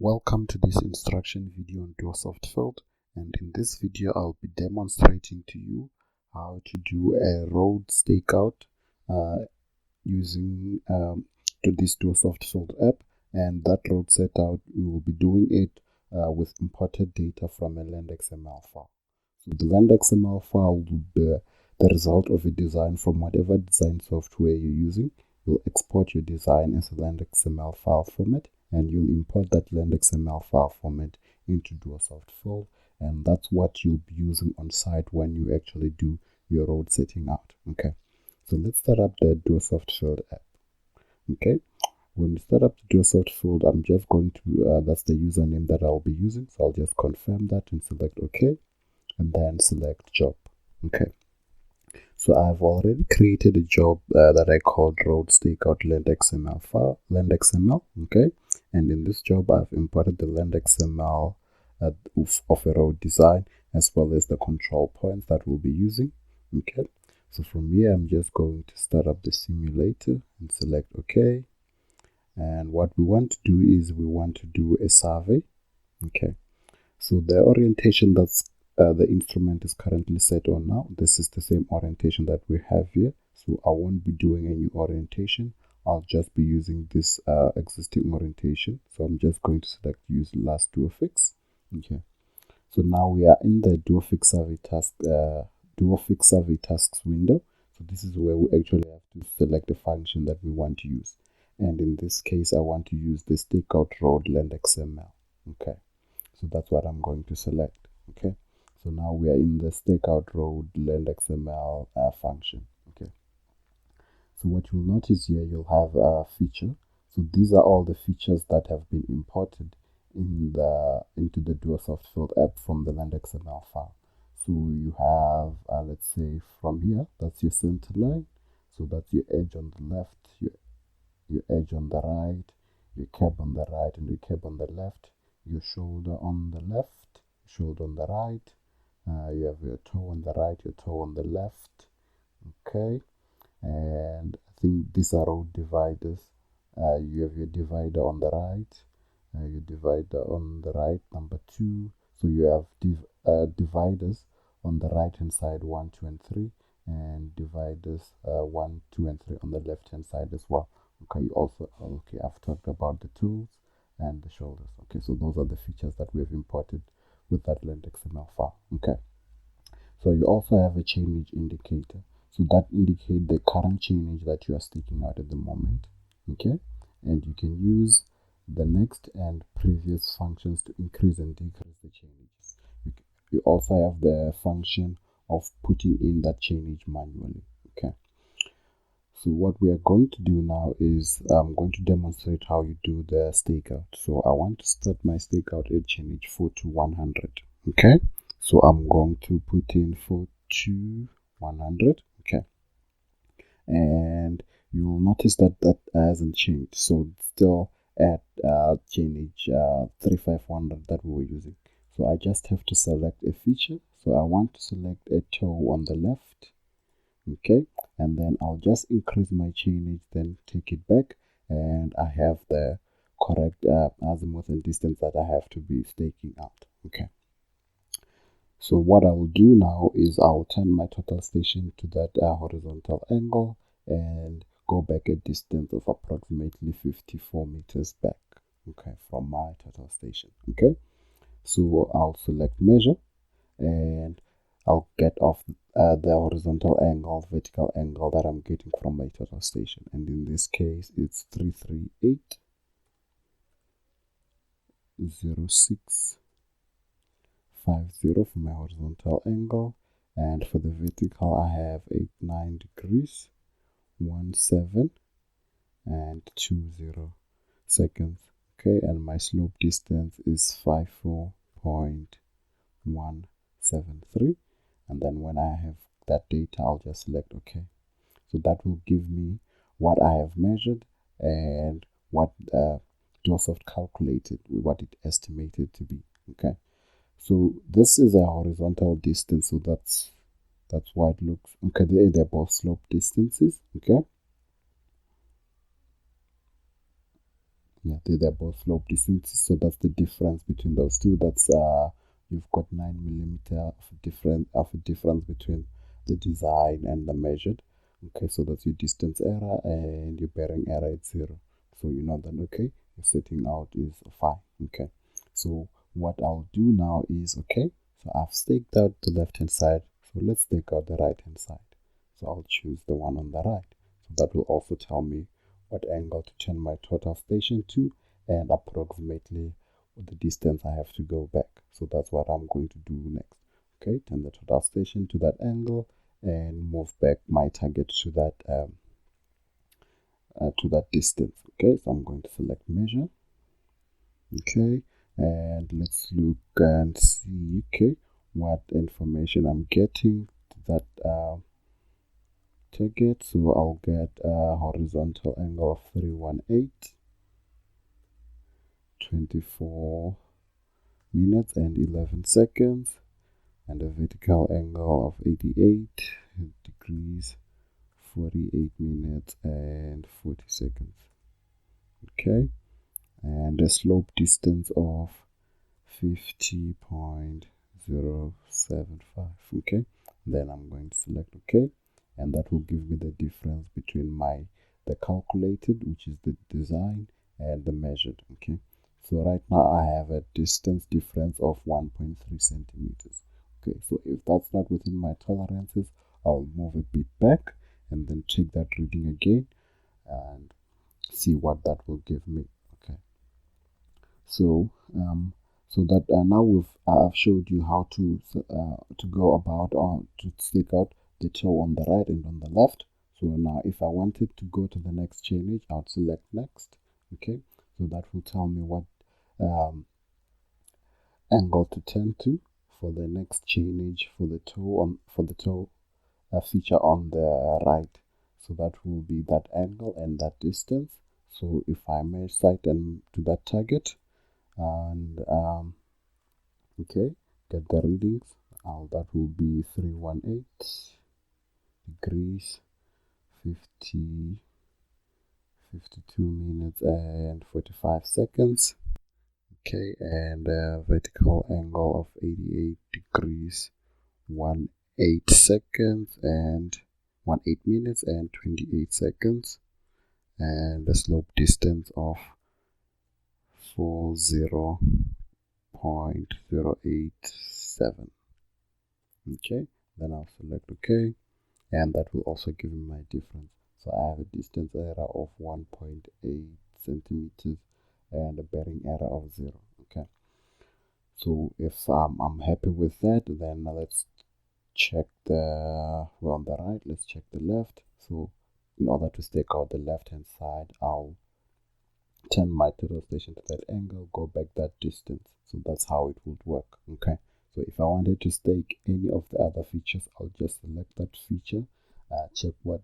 Welcome to this instruction video on DuoSoft field, and in this video I'll be demonstrating to you how to do a road stakeout using to this DuoSoft field app. And that road setout, we will be doing it with imported data from a Landxml file. So the Landxml file will be the result of a design from whatever design software you're using. You'll export your design as a Landxml file format, and you'll import that Landxml file format into DuoSoft field, and that's what you'll be using on site when you actually do your road setting out. Okay, so let's start up the DuoSoft field app. Okay, when we start up the DuoSoft field, I'm just going to that's the username that I'll be using, so I'll just confirm that and select OK, and then select job. Okay, so I've already created a job that I called road stakeout Landxml file, Landxml. Okay, and in this job I've imported the Landxml of a road design, as well as the control points that we'll be using. Okay, so from here I'm just going to start up the simulator and select OK. And what we want to do is we want to do a survey. Okay, so the orientation that's the instrument is currently set on now, this is the same orientation that we have here, so I won't be doing a new orientation. I'll just be using this existing orientation, so I'm just going to select use last DuoFix. Okay, so now we are in the DuoFix survey task DuoFix survey tasks window. So this is where we actually have to select the function that we want to use, and in this case I want to use the stakeout road Landxml. Okay, so that's what I'm going to select. Okay, so now we are in the stakeout road Landxml function. Okay, so what you'll notice here, you'll have a feature. So these are all the features that have been imported in into the DuoSoft field app from the Landxml file. So you have let's say from here, that's your center line, so that's your edge on the left, your edge on the right, your cab on the right, and your cab on the left, your shoulder on the left, shoulder on the right, you have your toe on the right, your toe on the left. Okay, and I think these are road dividers. You have your divider on the right, your divider on the right, number 2. So you have dividers on the right hand side 1, 2, and 3, and dividers 1, 2, and 3 on the left hand side as well. Okay, you also I've talked about the tools and the shoulders. Okay, so those are the features that we have imported with that Landxml file. Okay, so you also have a chainage indicator, so that indicates the current chainage that you are staking out at the moment. Okay, and you can use the next and previous functions to increase and decrease the chainages. You also have the function of putting in that chainage manually. Okay, so what we are going to do now is I'm going to demonstrate how you do the stakeout. So I want to start my stakeout at chainage 4 to 100. Okay, so I'm going to put in 4 to 100. Okay, and you will notice that that hasn't changed, so it's still at chainage 3500 that we were using. So I just have to select a feature. So I want to select a toe on the left. Okay, and then I'll just increase my chainage, then take it back, and I have the correct azimuth and distance that I have to be staking out. Okay, so what I will do now is I'll turn my total station to that horizontal angle and go back a distance of approximately 54 meters back. Okay, from my total station. Okay, so I'll select measure, and I'll get off the horizontal angle, vertical angle that I'm getting from my total station, and in this case it's 338.0650 for my horizontal angle, and for the vertical I have 89 degrees 17 and 20 seconds. Okay, and my slope distance is 54.173, and then when I have that data I'll just select OK. So that will give me what I have measured and what DuoSoft calculated, what it estimated to be. Okay, so this is a horizontal distance, so that's why it looks okay. They're both slope distances. Okay, Yeah, they're both slope distances, so that's the difference between those two. That's you've got 9 millimeter of a difference between the design and the measured. Okay, so that's your distance error, and your bearing error is 0. So you know that, okay, your setting out is fine. Okay, so what I'll do now is, okay, so I've staked out the left hand side, so let's stake out the right hand side. So I'll choose the one on the right. So that will also tell me what angle to turn my total station to, and approximately the distance I have to go back. So that's what I'm going to do next. Okay, turn the total station to that angle and move back my target to that distance. Okay, so I'm going to select measure. Okay, and let's look and see, okay, what information I'm getting to that target. So I'll get a horizontal angle of 318, 24 minutes and 11 seconds, and a vertical angle of 88 degrees, 48 minutes and 40 seconds. Okay, and a slope distance of 50.075. Okay, then I'm going to select OK, and that will give me the difference between the calculated, which is the design, and the measured. Okay, so right now I have a distance difference of 1.3 centimeters. Okay, so if that's not within my tolerances, I'll move a bit back and then check that reading again and see what that will give me. Okay, so so that now I've showed you how to go about to stick out the toe on the right and on the left. So now if I wanted to go to the next chainage, I'll select next. Okay, so that will tell me what angle to turn to for the next chainage for the toe feature on the right. So that will be that angle and that distance. So if I measure sight and to that target, and okay, get the readings. That will be 318 degrees, 50 52 minutes and 45 seconds. Okay, and a vertical angle of 88 degrees, 18 seconds and 18 minutes and 28 seconds, and a slope distance of 40.087. Okay, then I'll select OK, and that will also give me my difference. So I have a distance error of 1.8 centimeters and a bearing error of 0. Okay, so if I'm happy with that, then let's check we're on the right, let's check the left. So in order to stake out the left hand side, I'll turn my total station to that angle, go back that distance. So that's how it would work. Okay, so if I wanted to stake any of the other features, I'll just select that feature, check what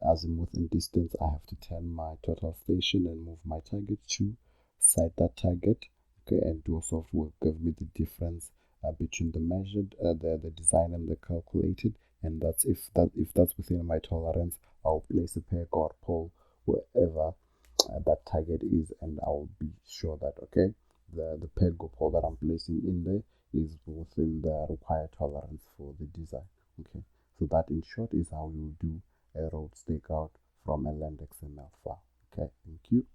azimuth and distance I have to turn my total station and move my target to side that target. Okay, and DuoSoft will give me the difference between the measured, the design and the calculated, and that's if that's within my tolerance, I'll place a peg or pole wherever that target is, and I'll be sure that, okay, the peg or pole that I'm placing in there is within the required tolerance for the design. Okay, so that in short is how you do a road stakeout from a Landxml file. Okay, thank you.